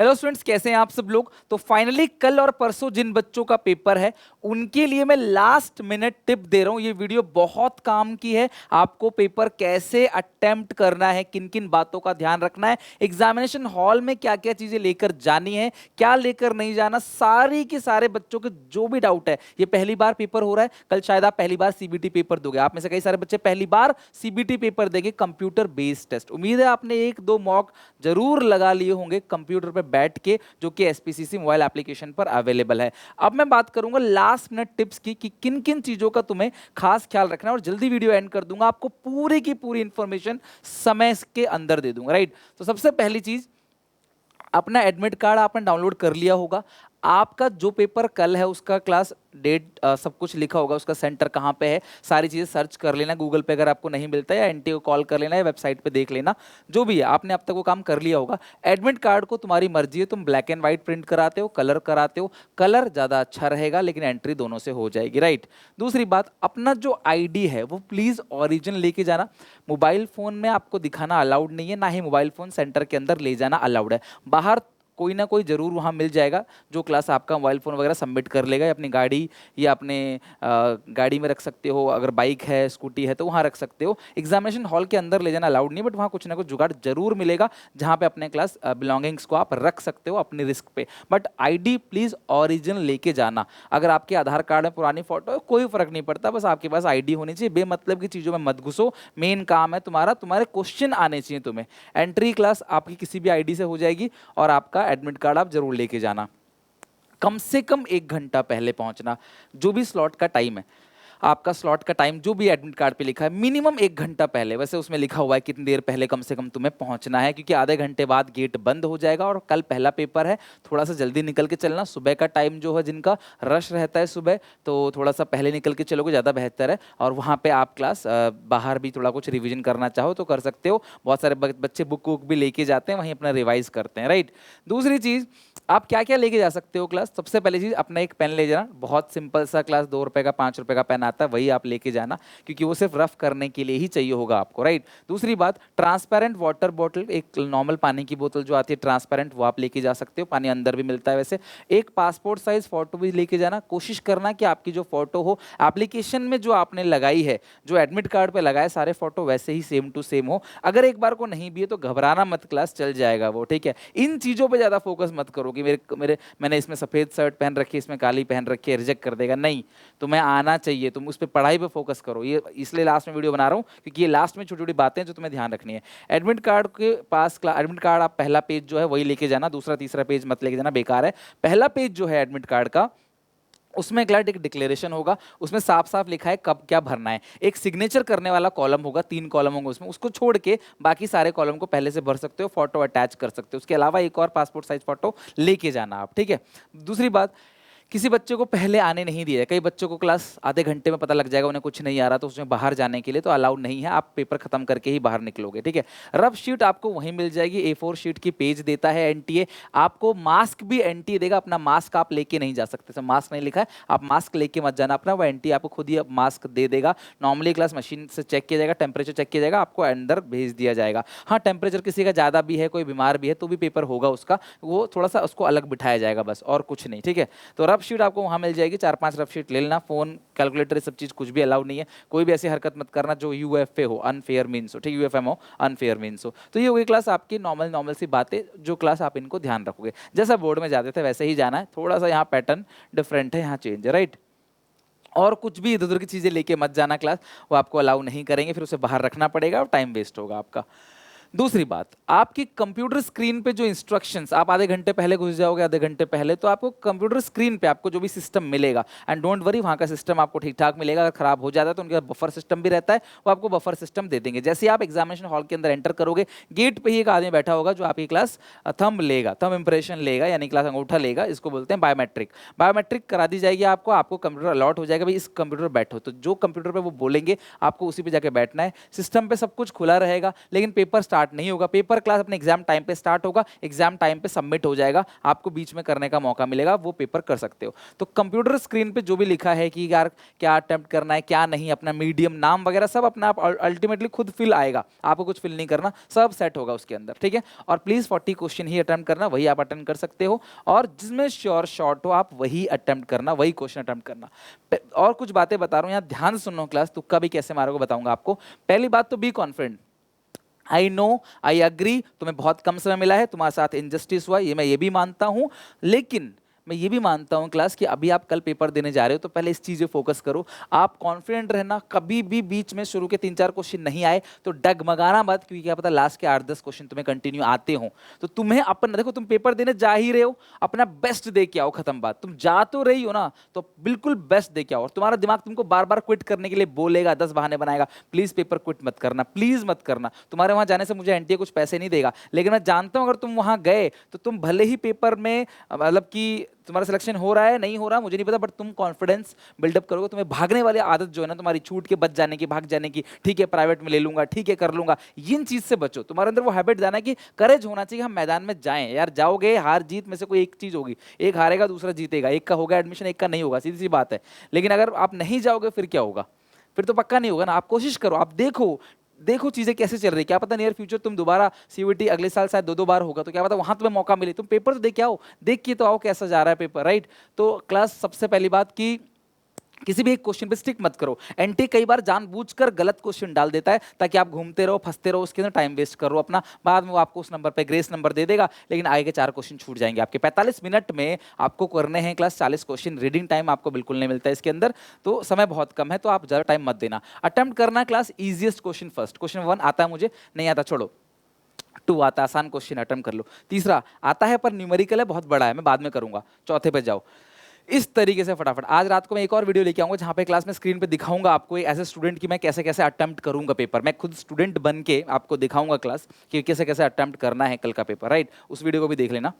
Hello students, कैसे हैं आप सब लोग। तो फाइनली कल और परसों जिन बच्चों का पेपर है उनके लिए मैं लास्ट मिनट टिप दे रहा हूं। ये वीडियो बहुत काम की है। आपको पेपर कैसे अटेम्प्ट करना है, किन किन बातों का ध्यान रखना है, एग्जामिनेशन हॉल में क्या क्या चीजें लेकर जानी है, क्या लेकर नहीं जाना, सारी के सारे बच्चों के जो भी डाउट है। ये पहली बार पेपर हो रहा है, कल शायद आप पहली बार सीबीटी पेपर दोगे। आप में से कई सारे बच्चे पहली बार सीबीटी पेपर देंगे, कंप्यूटर बेस्ड टेस्ट। उम्मीद है आपने एक दो मॉक जरूर लगा लिए होंगे कंप्यूटर पे बैठ के, जो कि एसपीसीसी मोबाइल एप्लीकेशन पर अवेलेबल है। अब मैं बात करूंगा लास्ट मिनट टिप्स की कि किन किन चीजों का तुम्हें खास ख्याल रखना है, और जल्दी वीडियो एंड कर दूंगा, आपको पूरी की पूरी इंफॉर्मेशन समय के अंदर दे दूंगा। राइट, तो सबसे पहली चीज, अपना एडमिट कार्ड आपने डाउनलोड कर लिया होगा। आपका जो पेपर कल है उसका क्लास डेट सब कुछ लिखा होगा, उसका सेंटर कहाँ पे है, सारी चीज़ें सर्च कर लेना गूगल पे अगर आपको नहीं मिलता है, या एनटीए को कॉल कर लेना या वेबसाइट पे देख लेना। जो भी है आपने अब तक वो काम कर लिया होगा। एडमिट कार्ड को तुम्हारी मर्जी है, तुम ब्लैक एंड व्हाइट प्रिंट कराते हो, कलर कराते हो, कलर ज़्यादा अच्छा रहेगा, लेकिन एंट्री दोनों से हो जाएगी। राइट, दूसरी बात, अपना जो आईडी है वो प्लीज़ ओरिजिनल लेके जाना। मोबाइल फ़ोन में आपको दिखाना अलाउड नहीं है, ना ही मोबाइल फ़ोन सेंटर के अंदर ले जाना अलाउड है। बाहर कोई ना कोई जरूर वहाँ मिल जाएगा जो क्लास आपका मोबाइल फ़ोन वगैरह सबमिट कर लेगा, या अपनी गाड़ी या अपने गाड़ी में रख सकते हो, अगर बाइक है स्कूटी है तो वहाँ रख सकते हो। एग्जामिनेशन हॉल के अंदर ले जाना अलाउड नहीं, बट वहाँ कुछ ना कुछ जुगाड़ जरूर मिलेगा जहाँ पे अपने क्लास बिलोंगिंग्स को आप रख सकते हो अपनी रिस्क पे। बट आईडी प्लीज़ ओरिजिनल लेके जाना। अगर आपके आधार कार्ड में पुरानी फोटो है कोई फर्क नहीं पड़ता, बस आपके पास आईडी होनी चाहिए। बेमतलब की चीज़ों में मत घुसो, मेन काम है तुम्हारा, तुम्हारे क्वेश्चन आने चाहिए तुम्हें। एंट्री क्लास आपकी किसी भी आईडी से हो जाएगी, और आपका एडमिट कार्ड आप जरूर लेके जाना। कम से कम 1 घंटा पहले पहुंचना। जो भी स्लॉट का टाइम है, आपका स्लॉट का टाइम जो भी एडमिट कार्ड पे लिखा है, मिनिमम 1 घंटा पहले, वैसे उसमें लिखा हुआ है कितनी देर पहले कम से कम तुम्हें पहुंचना है, क्योंकि आधे घंटे बाद गेट बंद हो जाएगा और कल पहला पेपर है। थोड़ा सा जल्दी निकल के चलना। सुबह का टाइम जो है, जिनका रश रहता है सुबह, तो थोड़ा सा पहले निकल के चलोगे ज़्यादा बेहतर है। और वहाँ पे आप क्लास बाहर भी थोड़ा कुछ रिविजन करना चाहो तो कर सकते हो। बहुत सारे बच्चे बुक वुक भी लेके जाते हैं, वहीं अपना रिवाइज करते हैं। राइट, दूसरी चीज़, आप क्या क्या लेके जा सकते हो क्लास। सबसे पहली चीज़, अपना एक पेन ले जाना। बहुत सिंपल सा क्लास, 2 रुपए का 5 रुपए का पेन आता है, वही आप लेके जाना, क्योंकि वो सिर्फ रफ करने के लिए ही चाहिए होगा आपको। राइट, दूसरी बात, ट्रांसपेरेंट वाटर बॉटल, एक नॉर्मल पानी की बोतल जो आती है ट्रांसपेरेंट, वो आप लेके जा सकते हो, पानी अंदर भी मिलता है वैसे। एक पासपोर्ट साइज फोटो भी लेके जाना। कोशिश करना कि आपकी जो फोटो हो एप्लीकेशन में जो आपने लगाई है, जो एडमिट कार्ड पे लगाए, सारे फोटो वैसे ही सेम टू सेम हो। अगर एक बार को नहीं भी है तो घबराना मत, क्लास चल जाएगा वो, ठीक है। इन चीज़ों पे ज़्यादा फोकस मत करो कि मेरे मेरे मैंने इसमें सफ़ेद शर्ट पहन रखी है, इसमें काली पहन रखी है, रिजेक्ट कर देगा। नहीं, तुम्हें आना चाहिए, तुम उस पर पढ़ाई पे फोकस करो। ये इसलिए लास्ट में वीडियो बना रहा हूँ, क्योंकि ये लास्ट में छोटी छोटी बातें जो तुम्हें ध्यान रखनी है। एडमिट कार्ड के पास, एडमिट कार्ड आप पहला पेज जो है वही लेके जाना, दूसरा तीसरा पेज मत लेके जाना, बेकार है। पहला पेज जो है एडमिट कार्ड का, उसमें क्लास एक डिक्लेरेशन होगा, उसमें साफ साफ लिखा है कब क्या भरना है। एक सिग्नेचर करने वाला कॉलम होगा, 3 कॉलम होंगे उसमें, उसको छोड़ के बाकी सारे कॉलम को पहले से भर सकते हो, फोटो अटैच कर सकते हो। उसके अलावा एक और पासपोर्ट साइज फोटो लेके जाना आप, ठीक है। दूसरी बात, किसी बच्चे को पहले आने नहीं दिया है। कई बच्चों को क्लास आधे घंटे में पता लग जाएगा उन्हें कुछ नहीं आ रहा, तो उसमें बाहर जाने के लिए तो अलाउड नहीं है, आप पेपर खत्म करके ही बाहर निकलोगे, ठीक है। रफ शीट आपको वहीं मिल जाएगी, A4 शीट की पेज देता है एनटीए। आपको मास्क भी एनटीए देगा, अपना मास्क आप लेके नहीं जा सकते। तो मास्क नहीं लिखा है, आप मास्क लेके मत जाना अपना, वो एनटीए आपको खुद ही मास्क दे देगा। नॉर्मली क्लास मशीन से चेक किया जाएगा, टेम्परेचर चेक किया जाएगा, आपको अंदर भेज दिया जाएगा। हाँ, टेम्परेचर किसी का ज़्यादा भी है, कोई बीमार भी है, तो भी पेपर होगा उसका, वो थोड़ा सा उसको अलग बिठाया जाएगा, बस और कुछ नहीं, ठीक है। तो रफ शीट आपको वहाँ मिल जाएगी, 4-5 रफ शीट ले लेना। फोन, कैलकुलेटर, सब चीज कुछ भी अलाउड नहीं है। कोई भी ऐसी हरकत मत करना जो यूएफए हो, अनफेयर मीन्स हो, ठीक, यूएफएम हो, अनफेयर मीन्स हो। तो ये हो गई क्लास आपकी नॉर्मल नॉर्मल सी बातें, जो क्लास आप इनको ध्यान रखोगे। जैसा बोर्ड में जाते थे वैसे ही जाना है, थोड़ा सा यहाँ पैटर्न डिफरेंट है, यहाँ चेंज है। राइट, और कुछ भी इधर उधर की चीजें लेके मत जाना क्लास, वो आपको अलाउ नहीं करेंगे, फिर उसे बाहर रखना पड़ेगा और टाइम वेस्ट होगा आपका। दूसरी बात, आपकी कंप्यूटर स्क्रीन पे जो इंस्ट्रक्शंस, आप आधे घंटे पहले घुस जाओगे, आधे घंटे पहले, तो आपको कंप्यूटर स्क्रीन पे आपको जो भी सिस्टम मिलेगा, एंड डोंट वरी, वहाँ का सिस्टम आपको ठीक ठाक मिलेगा। अगर खराब हो जाता है तो उनके बफर सिस्टम भी रहता है, वो आपको बफर सिस्टम दे देंगे। जैसे आप एग्जामिनेशन हॉल के अंदर एंटर करोगे, गेट पे ही एक आदमी बैठा होगा जो आपकी क्लास थंब लेगा, थंब इंप्रेशन लेगा, यानी क्लास अंगूठा लेगा, इसको बोलते हैं बायोमेट्रिक। बायोमेट्रिक करा दी जाएगी आपको, आपको कंप्यूटर अलॉट हो जाएगा, भाई इस कंप्यूटर पर बैठो, तो जो कंप्यूटर पर वो बोलेंगे आपको उसी पे जाके बैठना है। सिस्टम पे सब कुछ खुला रहेगा, लेकिन पेपर स्टार्ट स्टार्ट नहीं होगा, पेपर क्लास अपने एग्जाम टाइम पे स्टार्ट होगा, एग्जाम टाइम पे सबमिट हो जाएगा, आपको बीच में करने का मौका मिलेगा, वो पेपर कर सकते हो। तो कंप्यूटर स्क्रीन पे जो भी लिखा है कि यार क्या अटेम्प्ट करना है क्या नहीं, अपना मीडियम नाम वगैरह सब अपना आप अल्टीमेटली खुद फिल आएगा, आपको कुछ फिल नहीं करना, सब सेट होगा उसके अंदर, ठीक है। और प्लीज 40 क्वेश्चन ही अटेम्प्ट करना, वही आप अटेम्प्ट कर सकते हो, और जिसमें श्योर शॉर्ट हो आप वही अटेम्प्ट करना, वही क्वेश्चन अटेम्प्ट करना। और कुछ बातें बता रहा हूँ यहाँ, ध्यान से सुनो क्लास, तुक्का भी कैसे मारोगे बताऊंगा आपको। पहली बात तो be confident. I know, I agree, तुम्हें बहुत कम समय मिला है, तुम्हारे साथ इनजस्टिस हुआ, ये मैं ये भी मानता हूं, लेकिन मैं ये भी मानता हूं क्लास कि अभी आप कल पेपर देने जा रहे हो तो पहले इस चीज़ पे फोकस करो, आप कॉन्फिडेंट रहना, कभी भी बीच में शुरू के 3-4 क्वेश्चन नहीं आए तो डगमगाना मत, क्योंकि क्या पता लास्ट के 8-10 क्वेश्चन तुम्हें कंटिन्यू आते हो। तो तुम्हें अपन देखो, तुम पेपर देने जा ही रहे हो, अपना बेस्ट दे के आओ, खत्म बात। तुम जा तो रही हो ना, तो बिल्कुल बेस्ट दे के आओ, और तुम्हारा दिमाग तुमको बार बार क्विट करने के लिए बोलेगा, 10 बहाने बनाएगा, प्लीज पेपर क्विट मत करना, प्लीज मत करना, तुम्हारे वहां जाने से मुझे एनटीए कुछ पैसे नहीं देगा, लेकिन मैं जानता हूं अगर तुम वहां गए तो तुम भले ही पेपर में मतलब कि तुम्हारा सिलेक्शन हो रहा है नहीं हो रहा मुझे नहीं पता, बट तुम कॉन्फिडेंस बिल्डअप करोगे, तुम्हें भागने वाली आदत जो है ना तुम्हारी, छूट के बच जाने की, भाग जाने की, ठीक है प्राइवेट में ले लूंगा, ठीक है कर लूंगा, इन चीज से बचो। तुम्हारे अंदर वो हैबिट जाना कि करेज होना चाहिए, हम मैदान में जाएं यार, जाओगे हार जीत में से कोई एक चीज होगी, एक हारेगा दूसरा जीतेगा, एक का होगा एडमिशन एक का नहीं होगा, सीधी सी बात है। लेकिन अगर आप नहीं जाओगे फिर क्या होगा, फिर तो पक्का नहीं होगा ना। आप कोशिश करो, आप देखो देखो चीजें कैसे चल रही, क्या पता नियर फ्यूचर तुम दोबारा सीयूईटी अगले साल शायद 2-2 बार होगा, तो क्या पता वहां तुम्हें मौका मिले, तुम पेपर तो देख के आओ, देख के तो आओ कैसा जा रहा है पेपर, राइट। तो क्लास सबसे पहली बात कि किसी भी एक क्वेश्चन पे स्टिक मत करो। एनटी कई बार जानबूझकर गलत क्वेश्चन डाल देता है ताकि आप घूमते रहो, फंसते रहो, उसके अंदर टाइम वेस्ट करो अपना, बाद में वो आपको उस नंबर पे ग्रेस नंबर दे देगा, लेकिन आगे के 4 क्वेश्चन छूट जाएंगे आपके। 45 मिनट में आपको करने हैं क्लास 40 क्वेश्चन, रीडिंग टाइम आपको बिल्कुल नहीं मिलता है इसके अंदर, तो समय बहुत कम है, तो आप ज़्यादा टाइम मत देना। अटेम्प्ट करना class easiest question first, question 1 आता है मुझे, नहीं आता छोड़ो, 2 आता है आसान क्वेश्चन अटेम्प्ट कर लो, तीसरा आता है पर न्यूमेरिकल है बहुत बड़ा है, मैं बाद में करूंगा, चौथे पे जाओ। इस तरीके से फटाफट आज रात को मैं एक और वीडियो लेके आऊंगा जहां पे क्लास में स्क्रीन पे दिखाऊंगा आपको एज ए स्टूडेंट कि मैं कैसे कैसे अटेम्प्ट करूंगा पेपर, मैं खुद स्टूडेंट बन के आपको दिखाऊंगा क्लास कि कैसे कैसे अटेम्प्ट करना है कल का पेपर, राइट। उस वीडियो को भी देख लेना।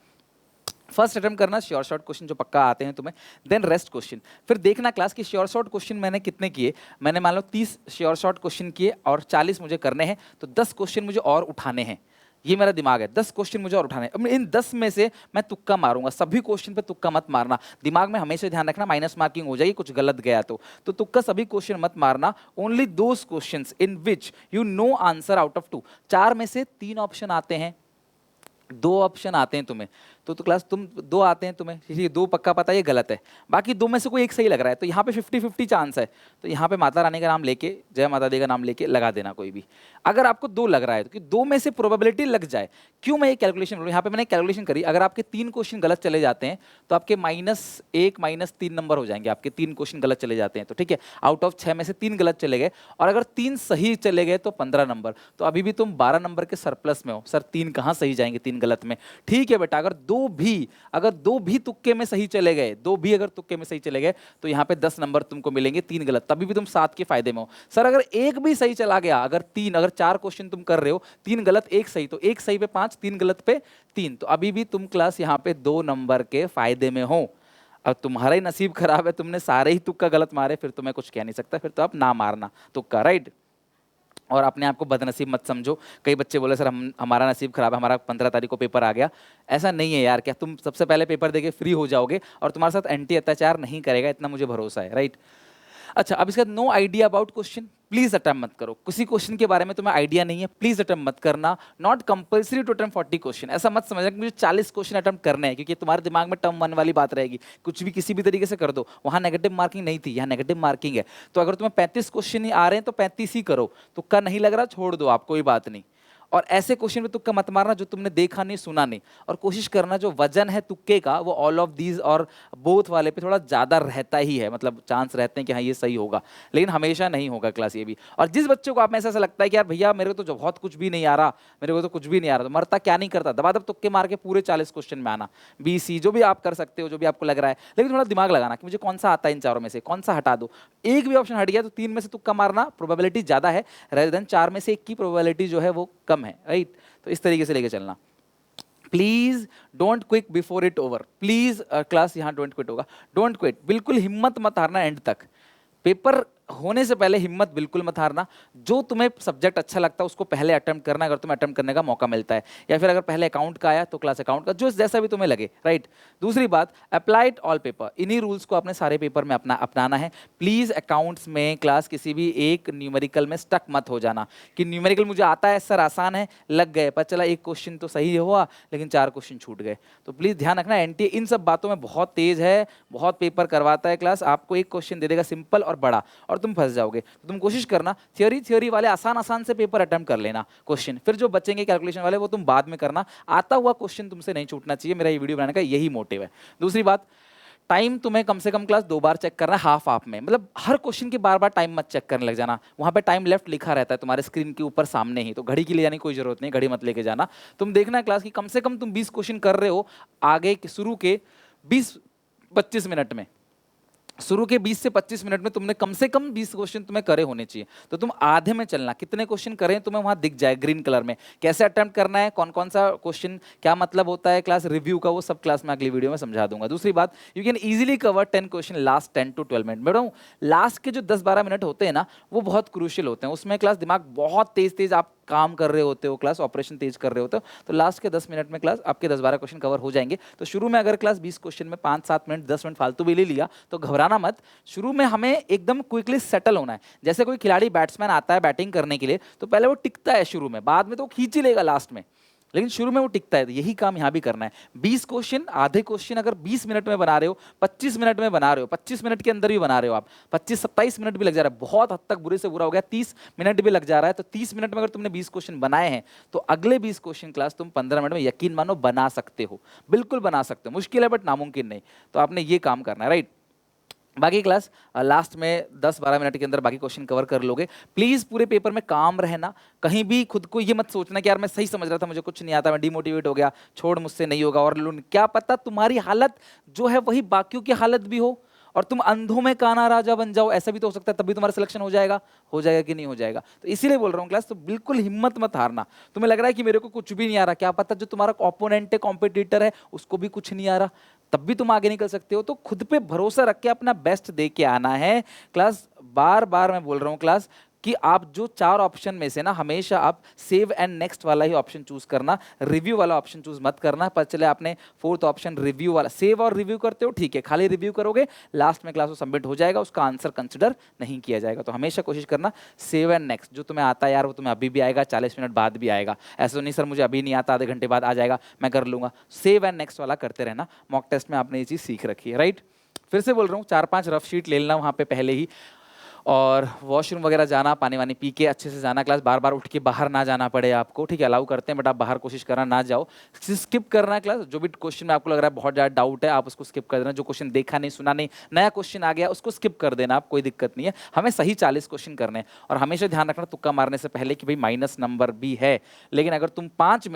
फर्स्ट अटेम्प्ट करना श्योर शॉर्ट क्वेश्चन जो पक्का आते हैं तुम्हें, देन रेस्ट क्वेश्चन। फिर देखना क्लास की श्योर शॉर्ट क्वेश्चन मैंने कितने किए, मैंने मान लो 30 श्योर शॉर्ट क्वेश्चन किए और 40 मुझे करने हैं, तो 10 क्वेश्चन मुझे और उठाने हैं, ये मेरा दिमाग है, 10 क्वेश्चन मुझे और उठाने हैं। अब इन 10 में से मैं तुक्का मारूंगा, सभी क्वेश्चन पे तुक्का मत मारना, दिमाग में हमेशा ध्यान रखना माइनस मार्किंग हो जाएगी कुछ गलत गया तो तुक्का सभी क्वेश्चन मत मारना, only those questions in which you know answer out of 2। 4 में से 3 ऑप्शन आते हैं, 2 ऑप्शन आते हैं तुम्हें, तो क्लास तुम 2 आते हैं तुम्हें, ये 2 पक्का पता है ये गलत है, बाकी 2 में से कोई एक सही लग रहा है, तो यहाँ पे 50-50 चांस है, तो यहाँ पे माता रानी का नाम लेके, जय माता दी का नाम लेके लगा देना कोई भी। अगर आपको 2 लग रहा है तो कि 2 में से प्रोबेबिलिटी लग जाए, क्यों मैं ये कैलकुलेशन करूँ, यहाँ पे मैंने कैलकुलेशन करी, अगर आपके 3 क्वेश्चन गलत चले जाते हैं तो आपके -1 -3 नंबर हो जाएंगे, आपके 3 क्वेश्चन गलत चले जाते हैं तो ठीक है, आउट ऑफ 6 में से 3 गलत चले गए, और अगर 3 सही चले गए तो 15 नंबर, तो अभी भी तुम 12 नंबर के सरप्लस में हो। सर 3 कहाँ सही जाएंगे 3 गलत में, ठीक है बेटा, अगर दो भी तुक्के में सही चले गए, 2 भी अगर तुक्के में सही चले गए तो यहाँ पे 10 नंबर तुमको मिलेंगे, 3 गलत, तभी भी तुम 7 के फायदे में हो। सर अगर 1 भी सही चला गया, अगर 4 क्वेश्चन तुम कर रहे हो, 3 गलत 1 सही, तो 1 सही पे 5, 3 गलत पे 3, तो अभी भी तुम क्लास यहाँ पे 2 नंबर के फायदे में हो। अब तुम्हारा ही नसीब खराब है, तुमने सारे ही तुक्का गलत मारे, फिर तो मैं कुछ कह नहीं सकता, फिर तो आप ना मारना तुक्का, राइट। और अपने आप को बदनसीब मत समझो। कई बच्चे बोले सर हमारा नसीब खराब है, हमारा 15 तारीख को पेपर आ गया, ऐसा नहीं है यार, क्या तुम सबसे पहले पेपर देके फ्री हो जाओगे और तुम्हारे साथ एंटी अत्याचार नहीं करेगा, इतना मुझे भरोसा है, राइट। अच्छा, अब इसका no idea about question, please attempt मत करो, किसी क्वेश्चन के बारे में तुम्हें आइडिया नहीं है प्लीज अटेम्प्ट मत करना। Not compulsory to attempt 40 question, ऐसा मत समझना कि मुझे 40 क्वेश्चन अटेम्प्ट करने हैं, क्योंकि तुम्हारे दिमाग में टर्म 1 वाली बात रहेगी, कुछ भी किसी भी तरीके से कर दो, वहां नेगेटिव मार्किंग नहीं थी, यहाँ नेगेटिव मार्किंग है। तो अगर तुम्हें 35 क्वेश्चन ही आ रहे हैं तो 35 ही करो, तुक्का नहीं लग रहा छोड़ दो आप, कोई बात नहीं। और ऐसे क्वेश्चन पे तुक्का मत मारना जो तुमने देखा नहीं सुना नहीं, और कोशिश करना जो वजन है तुक्के का वो ऑल ऑफ दीज और बोथ वाले पे थोड़ा ज़्यादा रहता ही है, मतलब चांस रहते हैं कि हाँ ये सही होगा, लेकिन हमेशा नहीं होगा क्लास ये भी। और जिस बच्चों को आप में ऐसा लगता है कि यार भैया मेरे को तो जो बहुत कुछ भी नहीं आ रहा, मेरे को तो कुछ भी नहीं आ रहा, तो मरता क्या नहीं करता, दबादब तुक्के मार के पूरे 40 क्वेश्चन में आना, BC जो भी आप कर सकते हो, जो भी आपको लग रहा है, लेकिन थोड़ा दिमाग लगाना कि मुझे कौन सा आता है इन चारों में से, कौन सा हटा दो। एक भी ऑप्शन हट गया तो 3 में से तुक्का मारना प्रोबेबिलिटी ज़्यादा है, रेदर देन 4 में से 1 की प्रोबेबिलिटी जो है वो कम है, राइट। तो इस तरीके से लेके चलना। Please don't quit before it over, please class यहाँ डोंट क्विट होगा, डोंट क्विट, बिल्कुल हिम्मत मत हारना एंड तक। पेपर होने से पहले हिम्मत बिल्कुल मत हारना। जो तुम्हें सब्जेक्ट अच्छा लगता है उसको पहले अटेम्प्ट करना, अगर तुम्हें अटेम्प्ट करने का मौका मिलता है, या फिर अगर पहले अकाउंट का आया तो क्लास अकाउंट का, जो जैसा भी तुम्हें लगे, राइट। दूसरी बात, अप्लाइड ऑल पेपर, इन्हीं रूल्स को अपने सारे पेपर में अपनाना है। प्लीज अकाउंट्स में क्लास किसी भी एक न्यूमेरिकल में स्टक मत हो जाना कि न्यूमेरिकल मुझे आता है सर, आसान है, लग गए, पता चला एक क्वेश्चन तो सही हुआ लेकिन 4 क्वेश्चन छूट गए। तो प्लीज ध्यान रखना, एनटीए इन सब बातों में बहुत तेज है, बहुत पेपर करवाता है क्लास। आपको एक क्वेश्चन दे देगा सिंपल और बड़ा और तुम फंस जाओगे। तो तुम कोशिश करना थ्योरी वाले आसान आसान से पेपर अटेम्प्ट कर लेना क्वेश्चन, फिर जो बचेंगे कैलकुलेशन वाले वो तुम बाद में करना। आता हुआ क्वेश्चन तुमसे नहीं छूटना चाहिए, मेरा ये वीडियो बनाने का यही मोटिव है। दूसरी बात, टाइम तुम्हें कम से कम क्लास 2 बार चेक करना है, हाफ में, मतलब हर क्वेश्चन के बार बार टाइम मत चेक करने लग जाना। वहां पे टाइम लेफ्ट लिखा रहता है तुम्हारे स्क्रीन के ऊपर सामने ही, तो घड़ी की ले जाने की कोई जरूरत नहीं, घड़ी मत लेके जाना। तुम देखना क्लास की कम से कम तुम 20 क्वेश्चन कर रहे हो आगे शुरू के 20-25 मिनट में, शुरू के 20 से 25 मिनट में तुमने कम से कम 20 क्वेश्चन तुम्हें करे होने चाहिए। तो तुम आधे में चलना, कितने क्वेश्चन करें तुम्हें वहां दिख जाए ग्रीन कलर में, कैसे अटेम्प्ट करना है, कौन कौन सा क्वेश्चन क्या मतलब होता है क्लास रिव्यू का, वो सब क्लास में अगली वीडियो में समझा दूंगा। दूसरी बात, you can easily cover 10 question last 10 to 12 minute. Madam last के जो 10-12 मिनट होते हैं ना, वो बहुत क्रूशियल होते हैं, उसमें क्लास दिमाग बहुत तेज तेज आप काम कर रहे होते हो, क्लास ऑपरेशन तेज कर रहे होते हो, तो लास्ट के 10 मिनट में क्लास आपके 10-12 क्वेश्चन कवर हो जाएंगे। तो शुरू में अगर क्लास 20 क्वेश्चन में 5-7 मिनट 10 मिनट फालतू भी ले लिया तो घबराना मत। शुरू में हमें एकदम क्विकली सेटल होना है। जैसे कोई खिलाड़ी बैट्समैन आता है बैटिंग करने के लिए तो पहले वो टिकता है शुरू में, बाद में तो खींच ही लेगा लास्ट में, लेकिन शुरू में वो टिकता है। तो यही काम यहाँ भी करना है। 20 क्वेश्चन, आधे क्वेश्चन अगर 20 मिनट में बना रहे हो, 25 मिनट में बना रहे हो, 25 मिनट के अंदर भी बना रहे हो आप, 25-27 मिनट भी लग जा रहा है, बहुत हद तक बुरे से बुरा हो गया 30 मिनट भी लग जा रहा है, तो 30 मिनट में अगर तुमने 20 क्वेश्चन बनाए हैं तो अगले 20 क्वेश्चन क्लास तुम 15 मिनट में यकीन मानो बना सकते हो, बिल्कुल बना सकते हो। मुश्किल है बट नामुमकिन नहीं। तो आपने ये काम करना है, राइट। बाकी क्लास लास्ट में 10-12 मिनट के अंदर बाकी क्वेश्चन कवर कर लोगे। प्लीज पूरे पेपर में काम रहना, कहीं भी खुद को ये मत सोचना कि यार मैं सही समझ रहा था, मुझे कुछ नहीं आता, मैं डिमोटिवेट हो गया, छोड़ मुझसे नहीं होगा। और क्या पता तुम्हारी हालत जो है वही बाकियों की हालत भी हो और तुम अंधों में काना राजा बन जाओ, ऐसा भी तो हो सकता है, तभी तुम्हारा सिलेक्शन हो जाएगा कि नहीं हो जाएगा। तो इसीलिए बोल रहा हूँ क्लास, तो बिल्कुल हिम्मत मत हारना। तुम्हें लग रहा है कि मेरे को कुछ भी नहीं आ रहा, क्या पता जो तुम्हारा ओपोनेंट है, कॉम्पिटिटर है, उसको भी कुछ नहीं आ रहा, तब भी तुम आगे निकल सकते हो। तो खुद पे भरोसा रख के अपना बेस्ट दे के आना है क्लास। बार बार मैं बोल रहा हूँ क्लास कि आप जो 4 ऑप्शन में से ना हमेशा आप सेव एंड नेक्स्ट वाला ही ऑप्शन चूज करना, रिव्यू वाला ऑप्शन चूज मत करना। पर चले आपने 4th ऑप्शन रिव्यू वाला, सेव और रिव्यू करते हो ठीक है, खाली रिव्यू करोगे, लास्ट में क्लास वो सबमिट हो जाएगा, उसका आंसर कंसिडर नहीं किया जाएगा। तो हमेशा कोशिश करना सेव एंड नेक्स्ट, जो तुम्हें आता है यार वो तुम्हें अभी भी आएगा, 40 मिनट बाद भी आएगा। ऐसा तो नहीं सर मुझे अभी नहीं आता, आधे घंटे बाद आ जाएगा, मैं कर लूंगा। सेव एंड नेक्स्ट वाला करते रहना। मॉक टेस्ट में आपने ये चीज सीख रखी है, राइट। फिर से बोल रहा हूँ 4-5 रफ शीट ले लेना वहाँ पे पहले ही, और वॉशरूम वगैरह जाना, पानी वानी पी के अच्छे से जाना क्लास, बार बार उठ के बाहर ना जाना पड़े आपको, ठीक है। अलाउ करते हैं बट आप बाहर कोशिश करना ना जाओ। स्किप करना है क्लास, जो भी क्वेश्चन में आपको लग रहा है बहुत ज़्यादा डाउट है आप उसको स्किप कर देना। जो क्वेश्चन देखा नहीं सुना नहीं, नया क्वेश्चन आ गया उसको स्किप कर देना आप, कोई दिक्कत नहीं है। हमें सही 40 क्वेश्चन करने हैं। और हमेशा ध्यान रखना तुक्का मारने से पहले कि भाई माइनस नंबर भी है, लेकिन अगर तुम 5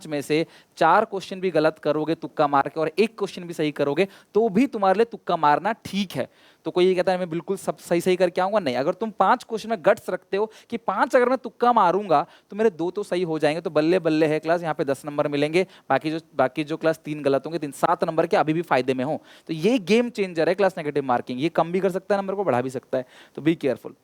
में से 4 क्वेश्चन भी गलत करोगे तुक्का मार के और 1 क्वेश्चन भी सही करोगे तो भी तुम्हारे लिए तुक्का मारना ठीक है। तो कोई ये कहता है मैं बिल्कुल सब सही सही करके आऊंगा, नहीं। अगर तुम 5 क्वेश्चन में गट्स रखते हो कि 5 अगर मैं तुक्का मारूंगा तो मेरे 2 तो सही हो जाएंगे, तो बल्ले बल्ले है क्लास, यहाँ पे 10 नंबर मिलेंगे, बाकी जो क्लास 3 गलत होंगे, 7 नंबर के अभी भी फायदे में हो। तो ये गेम चेंजर है क्लास नेगेटिव मार्किंग, ये कम भी कर सकता है नंबर को, बढ़ा भी सकता है, तो be careful.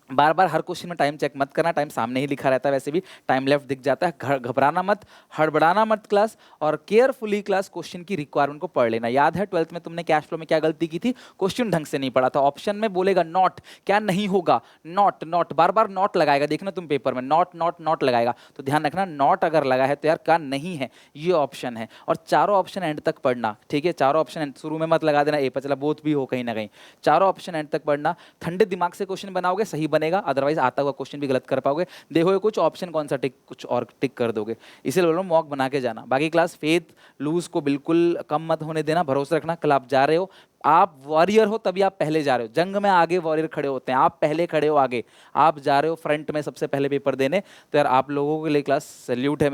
Bar bar her question में टाइम चेक मत करना, टाइम सामने ही लिखा रहता है, वैसे भी टाइम लेफ्ट दिख जाता है। घबराना मत, हड़बड़ाना मत क्लास, और केयरफुली क्लास क्वेश्चन की रिक्वायरमेंट को पढ़ लेना। याद है 12th में तुमने कैश फ्लो में क्या गलती की थी, क्वेश्चन ढंग से नहीं पढ़ा था। ऑप्शन में बोलेगा नॉट, क्या नहीं होगा, not not, bar bar not लगाएगा, देखना तुम पेपर में नॉट नॉट नॉट लगाएगा, तो ध्यान रखना नॉट अगर लगा है तो यार क्या नहीं है, ये ऑप्शन है। और चारों ऑप्शन एंड तक पढ़ना, ठीक है। चारों ऑप्शन शुरू में मत लगा देना ए पर, चला बोथ भी हो कहीं ना कहीं, चारों ऑप्शन एंड तक पढ़ना। ठंडे दिमाग से क्वेश्चन बनाओगे सही बनेगा, अदरवाइज आता हुआ क्वेश्चन भी गलत कर पाओगे। देखोगे कुछ ऑप्शन कौन सा टिक, कुछ और टिक कर दोगे, इसीलिए बोल रहा हूं मॉक बना के जाना। बाकी क्लास फेथ लूज को बिल्कुल कम मत होने देना, भरोसा रखना। कल आप जा रहे हो, आप वॉरियर हो तभी आप पहले जा रहे हो, जंग में आगे वॉरियर खड़े होते हैं, आप पहले खड़े हो आगे, आप जा रहे हो फ्रंट में सबसे पहले पेपर देने। तो यार आप लोगों के लिए क्लास सैल्यूट है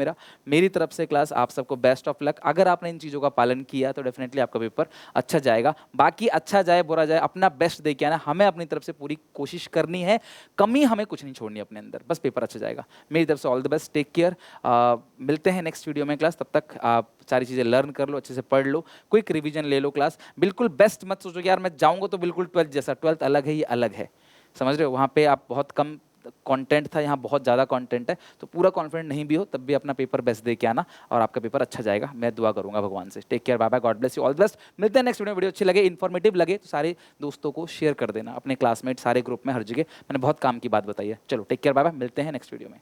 मेरी तरफ से क्लास, आप सबको बेस्ट ऑफ लक। अगर आपने इन चीज़ों का पालन किया तो डेफिनेटली आपका पेपर अच्छा जाएगा। बाकी अच्छा जाए बुरा जाए अपना बेस्ट दे के आना, हमें अपनी तरफ से पूरी कोशिश करनी है, कमी हमें कुछ नहीं छोड़नी अपने अंदर, बस पेपर अच्छा जाएगा। मेरी तरफ से all the best, take care. मिलते हैं नेक्स्ट वीडियो में क्लास। तब तक आप सारी चीज़ें लर्न कर लो, अच्छे से पढ़ लो, क्विक रिवीजन ले लो क्लास। बिल्कुल बेस्ट मत सोचो कि यार मैं जाऊंगा तो बिल्कुल 12th जैसा, 12th अलग है, ये अलग है, समझ रहे हो। वहाँ पे आप बहुत कम कंटेंट था, यहाँ बहुत ज़्यादा कंटेंट है, तो पूरा कॉन्फिडेंट नहीं भी हो तब भी अपना पेपर बेस्ट दे के आना और आपका पेपर अच्छा जाएगा। मैं दुआ करूंगा भगवान से। Take care, bye bye, God bless you, all the best. मिलते हैं नेक्स्ट वीडियो। वीडियो अच्छी लगे, इन्फॉर्मेटिव लगे तो सारे दोस्तों को शेयर कर देना, अपने क्लासमेट, सारे ग्रुप में, हर जगह। मैंने बहुत काम की बात बताई है। चलो टेक केयर, बाय बाय, मिलते हैं नेक्स्ट वीडियो में।